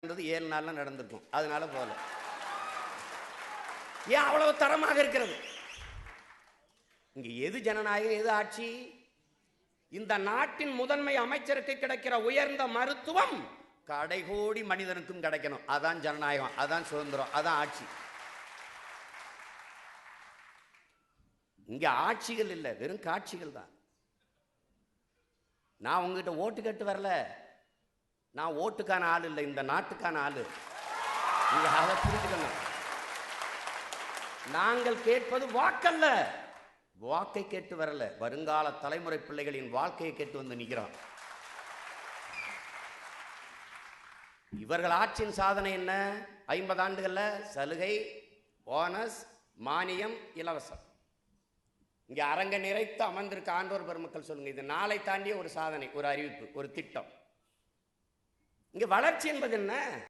7 நாள்ல நடந்திருக்கும். அதனால போல. ஏன் அவ்வளவு தரமாக இருக்கிறது? இங்க எது ஜனநாயகம், எது ஆட்சி? இந்த நாட்டின் முதன்மை அமைச்சருக்கு கிடைக்கிற உயர்ந்த மருத்துவம் கடைகோடி மனிதனுக்கும் கிடைக்கணும். அதான் ஜனநாயகம், அதான் சுதந்திரம், அதான் ஆட்சி. இங்க ஆட்சிகள் இல்லை, வெறும் காட்சிகள் தான். நான் உங்ககிட்ட ஓட்டு கேட்டு வரல. நான் ஓட்டுக்கான ஆள் இல்லை, இந்த நாட்டுக்கான ஆளு. நீங்க அதை புரிஞ்சுக்கணும். நாங்கள் கேட்பது வாக்கல்ல, வாக்கை கேட்டு வரல, வருங்கால தலைமுறை பிள்ளைகளின் வாழ்க்கையை கேட்டு வந்து நிற்கிறோம். இவர்கள் ஆட்சியின் சாதனை என்ன? 50 ஆண்டுகள்ல சலுகை, போனஸ், மானியம், இலவசம். இங்க அரங்க நிறைத்து அமர்ந்திருக்க ஆண்டோர் பெருமக்கள் சொல்லுங்க, இது நாளை தாண்டிய ஒரு சாதனை, ஒரு அறிவிப்பு, ஒரு திட்டம். இங்க வளர்ச்சி என்பது என்ன?